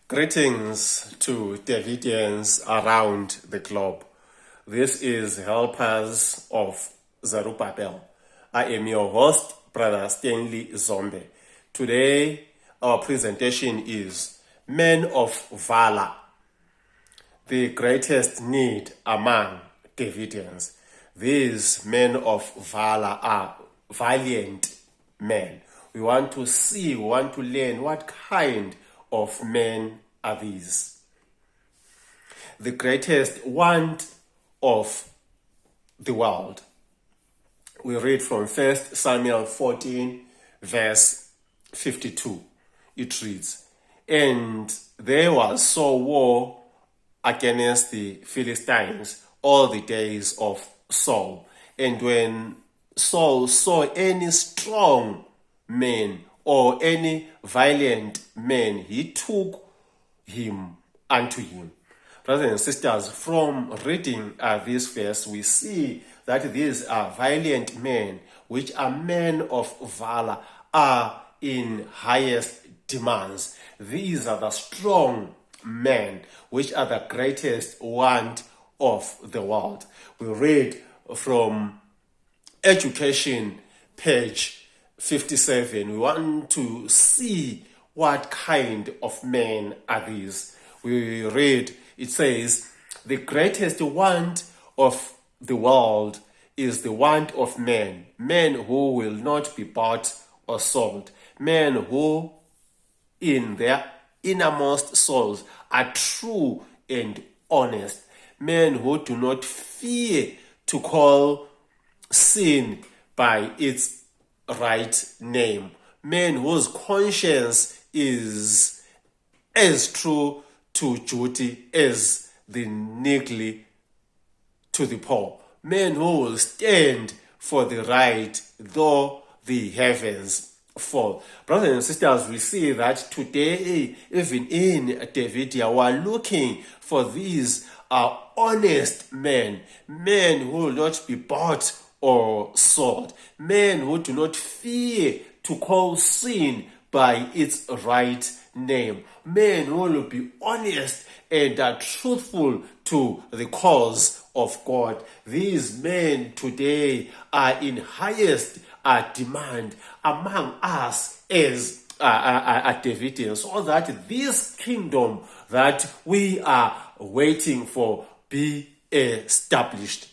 Greetings to Davidians around the globe. This is Helpers of Zerubbabel. I am your host, Brother Stanley Zombe. Today, our presentation is Men of Valor, the greatest need among Davidians. These men of valor are valiant men. We want to learn what kind of men are these. The greatest want of the world. We read from 1 Samuel 14, verse 52. It reads, "And there was sore war against the Philistines all the days of Saul. And when Saul saw any strong man or any valiant man, he took him unto him." Brothers and sisters, from reading this verse, we see that these are valiant men, which are men of valor, are in highest demands. These are the strong men, which are the greatest want of the world. We read from Education, page 57. We want to see what kind of men are these. We read, it says, "The greatest want of the world is the want of men who will not be bought or sold, men who in their innermost souls are true and honest, men who do not fear to call sin by its right name, men whose conscience is as true to duty as the needly to the poor, men who will stand for the right though the heavens fall." Brothers and sisters, we see that today, even in Davidia, we are looking for these honest men who will not be bought or sold, men who do not fear to call sin by its right name, men who will be honest and are truthful to the cause of God. These men today are in highest demand among us as Davidians, so that this kingdom that we are waiting for be established.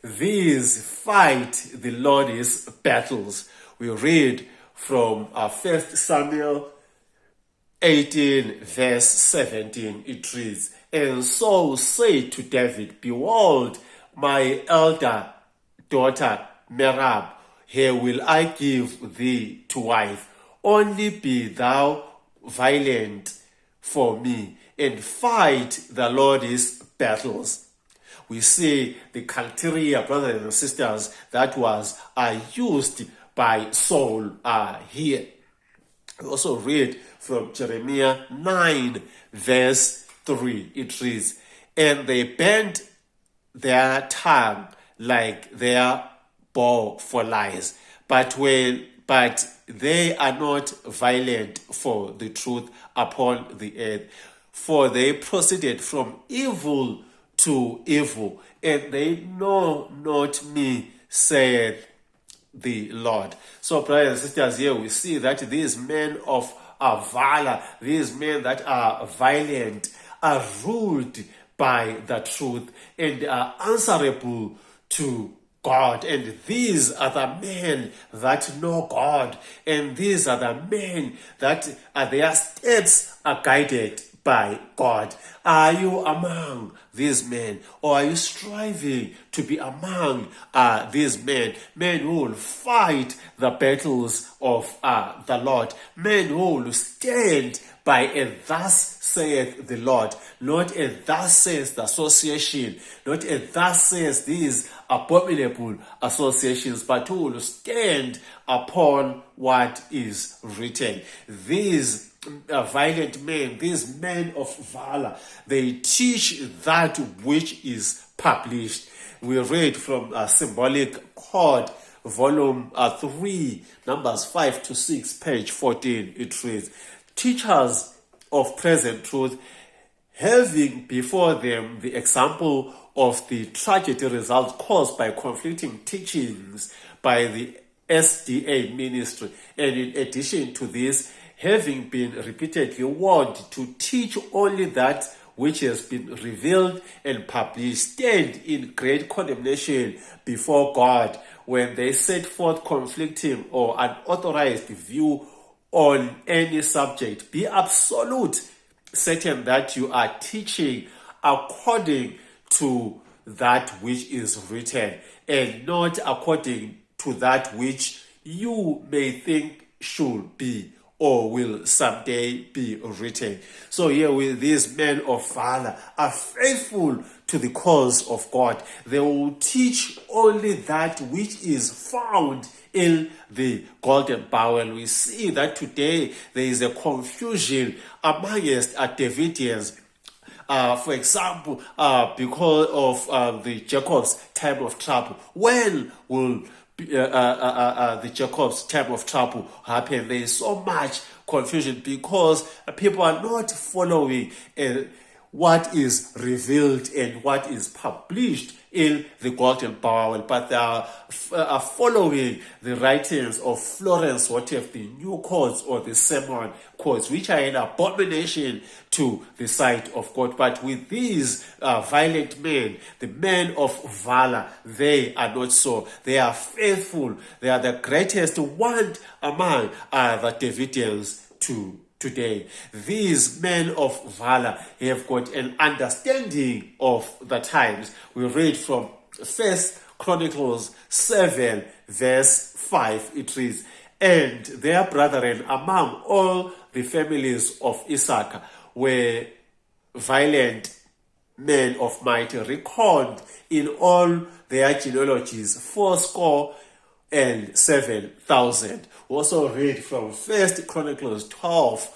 These fight the Lord's battles. We read from 1 Samuel 18, verse 17. It reads, "And Saul said to David, Behold, my elder daughter Merab, her will I give thee to wife. Only be thou valiant for me, and fight the Lord's battles." We see the criteria, brothers and sisters, that was used by Saul here. We also read from Jeremiah 9, verse 3. It reads, "And they bent their tongue like their bow for lies, but they are not violent for the truth upon the earth. For they proceeded from evil to evil, and they know not me, saith the Lord." So, brothers and sisters, here we see that these men of valor, these men that are violent, are ruled by the truth and are answerable to God. And these are the men that know God, and these are the men that their steps are guided by God. Are you among these men, or are you striving to be among these men who will fight the battles of the Lord, men who will stand by a "thus saith the Lord," not a "thus says the association," not a "thus says these abominable associations," but who will stand upon what is written. These violent men, these men of valor, they teach that which is published. We read from Symbolic Code, volume 3, numbers 5 to 6, page 14. It reads, teachers of present truth, having before them the example of the tragic results caused by conflicting teachings by the SDA ministry, and in addition to this, having been repeatedly warned to teach only that which has been revealed and published, stand in great condemnation before God when they set forth conflicting or unauthorized view on any subject. Be absolute certain that you are teaching according to that which is written, and not according to that which you may think should be or will someday be written. So here with these men of valor are faithful to the cause of God. They will teach only that which is found in the golden bowl. And we see that today there is a confusion amongst Davidians. For example, because of the Jacob's time of trouble. When will the Jacob's time of trouble happen? There is so much confusion because people are not following what is revealed and what is published in the golden bowl, but they are following the writings of Florence, whatever the new codes or the sermon codes, which are an abomination to the sight of God. But with these violent men, the men of valor, they are not so. They are faithful. They are the greatest one among the Davidians today. These men of valor have got an understanding of the times. We read from 1 Chronicles 7 verse 5. It reads, "And their brethren among all the families of Issachar were valiant men of might, reckoned in all their genealogies 7,000. We also read from 1 Chronicles 12,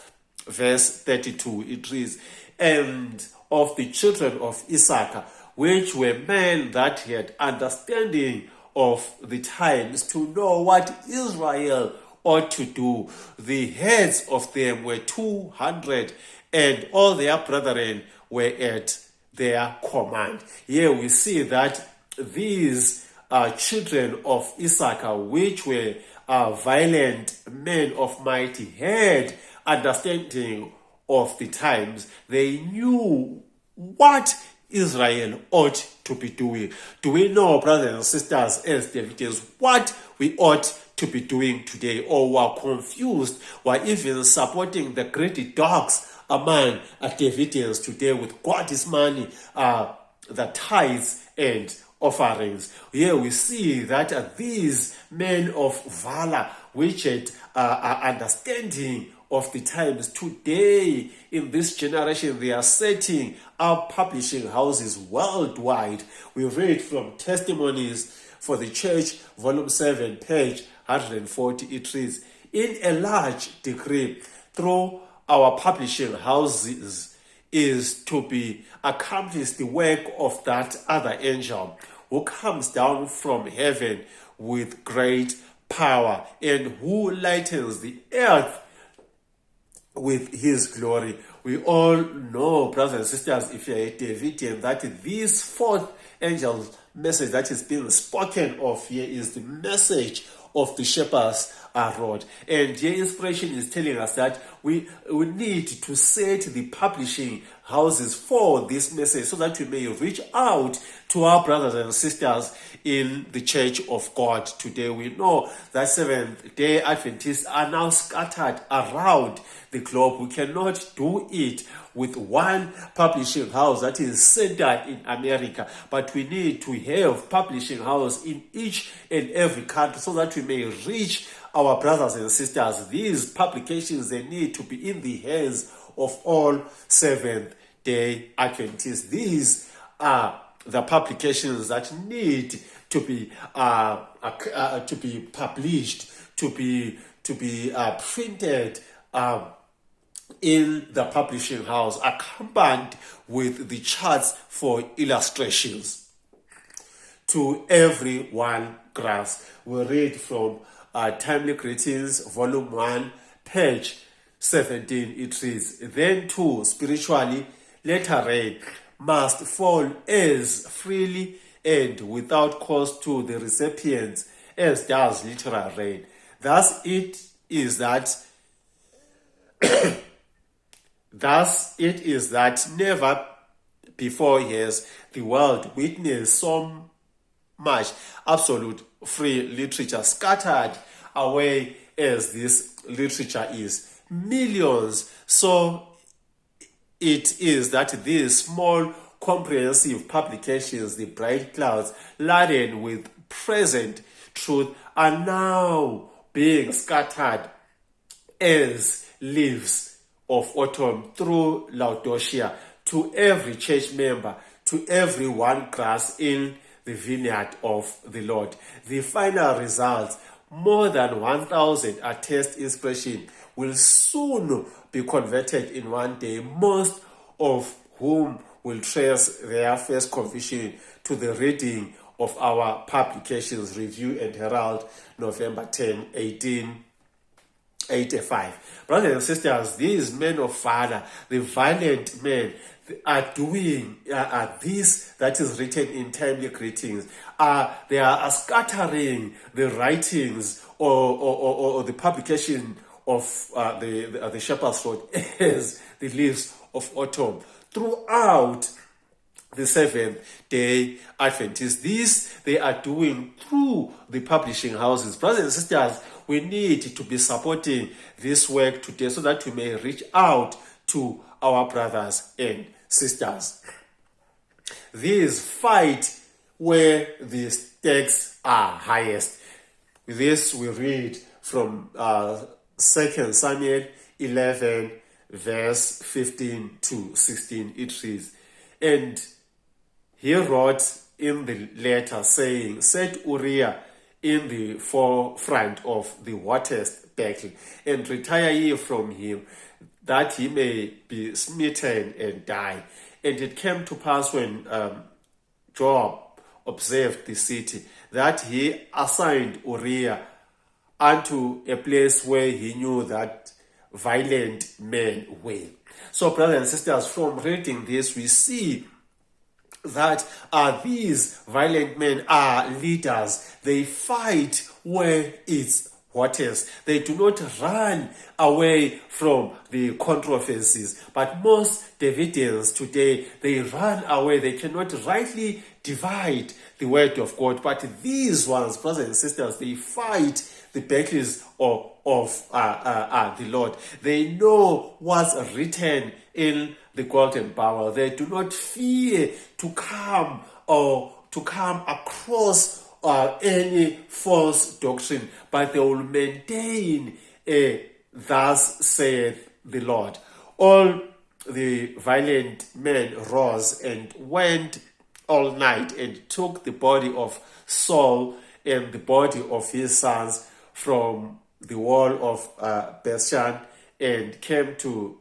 verse 32. It reads, "And of the children of Issachar, which were men that had understanding of the times to know what Israel ought to do, the heads of them were 200, and all their brethren were at their command." Here we see that these children of Issachar, which were violent men of mighty, had understanding of the times. They knew what Israel ought to be doing. Do we know, brothers and sisters, as Davidians, what we ought to be doing today? Or were confused, were even supporting the greedy dogs among Davidians today with God's money, the tithes and offerings? Here we see that these men of valor, which had understanding of the times, today in this generation they are setting up publishing houses worldwide. We read from Testimonies for the Church, volume 7, page 140. It reads, "In a large degree, through our publishing houses is to be accomplished the work of that other angel who comes down from heaven with great power, and who lightens the earth with his glory." We all know, brothers and sisters, if you're a Davidian, that this fourth angel's message that is being spoken of here is the message of the shepherd's rod. And here inspiration is telling us that we need to set the publishing houses for this message so that we may reach out to our brothers and sisters in the Church of God today. We know that Seventh-day Adventists are now scattered around the globe. We cannot do it with one publishing house that is centered in America, but we need to have publishing house in each and every country so that we may reach our brothers and sisters. These publications, they need to be in the hands of all Seventh-day Adventists. These are the publications that need to be published, to be printed in the publishing house, accompanied with the charts for illustrations. To every one grasp. We read from Timely Greetings, volume 1, page 17, it reads, then too, spiritually, let her rain must fall as freely and without cost to the recipients as does literal rain. Thus it is that never before has the world witnessed so much absolute free literature scattered away as this literature is. Millions. So it is that these small comprehensive publications, the bright clouds laden with present truth, are now being scattered as leaves of autumn through Laodicea to every church member, to every one grass in the vineyard of the Lord. The final results, more than 1,000 attest inspiration, will soon be converted in one day, most of whom will trace their first conviction to the reading of our publications, Review and Herald, November 10, 1885. Brothers and sisters, these men of valor, the valiant men, are doing this that is written in timely greetings. They are scattering the writings or the publication of the Shepherd's Rod as the leaves of autumn throughout the Seventh-day Adventists. This they are doing through the publishing houses. Brothers and sisters, we need to be supporting this work today so that we may reach out to our brothers and sisters. These fight where the stakes are highest. With this we read from 2 Samuel 11 verse 15 to 16. It reads, and he wrote in the letter saying, set Uriah in the forefront of the hottest battle, and retire ye from him, that he may be smitten and die. And it came to pass when Joab observed the city, that he assigned Uriah unto a place where he knew that violent men were. So, brothers and sisters, from reading this, we see that these violent men are leaders. They fight where it's hottest. They do not run away from the controversies. But most Davidians today, they run away. They cannot rightly divide the word of God. But these ones, brothers and sisters, they fight the battles of the Lord. They know what's written in the golden bowl. They do not fear to come across any false doctrine, but they will maintain thus saith the Lord. All the violent men rose and went all night and took the body of Saul and the body of his sons from the wall of Bethshan and came to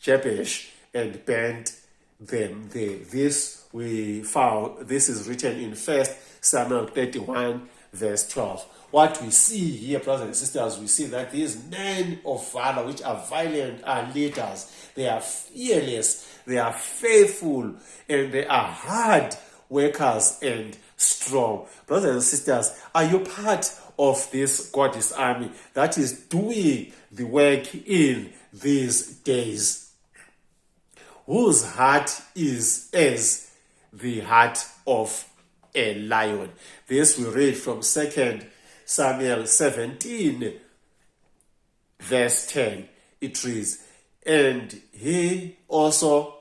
Jabesh and burnt them there. This is written in 1 Samuel 31 verse 12. What we see here, brothers and sisters, we see that these men of valor, which are violent, are leaders. They are fearless, they are faithful, and they are hard workers and strong. Brothers and sisters, are you part of this God's army that is doing the work in these days? Whose heart is as the heart of a lion? This we read from 2 Samuel 17 verse 10. It reads, and he also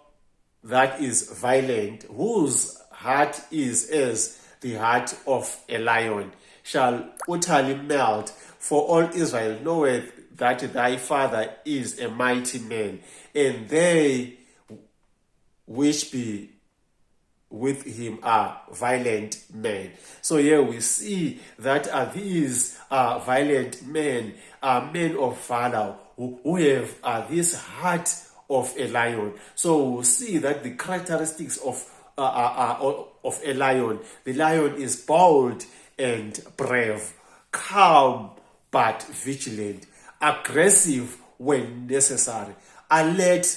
that is violent, whose heart is as the heart of a lion, shall utterly melt. For all Israel knoweth that thy father is a mighty man, and they which be with him are violent men. So here we see that these violent men are men of valor who have this heart of a lion. So we see that the characteristics of a lion. The lion is bold and brave, calm but vigilant, aggressive when necessary, alert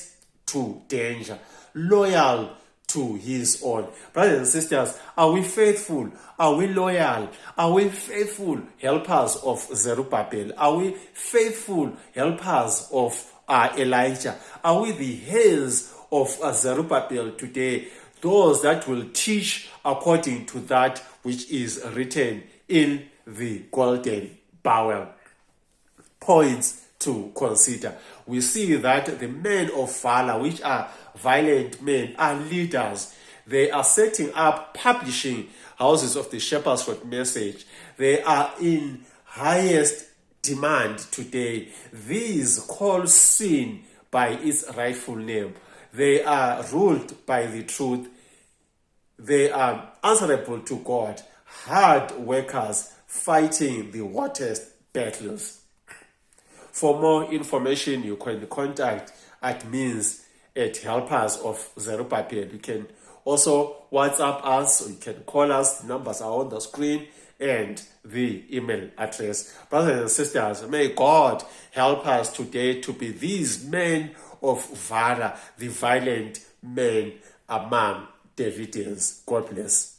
to danger, loyal to his own. Brothers and sisters, are we faithful? Are we loyal? Are we faithful helpers of Zerubbabel? Are we faithful helpers of Elijah? Are we the heirs of Zerubbabel today? Those that will teach according to that which is written in the golden bowl. Points to consider. We see that the men of Valor, which are Valiant men, are leaders. They are setting up publishing houses of the Shepherd's Rod message. They are in highest demand today. These call sin by its rightful name. They are ruled by the truth. They are answerable to God, hard workers fighting the hottest battles. For more information, you can contact admins at Helpers of Zerubbabel. You can also WhatsApp us, or you can call us. The numbers are on the screen and the email address. Brothers and sisters, may God help us today to be these men of valor, the valiant men among Davidians. God bless.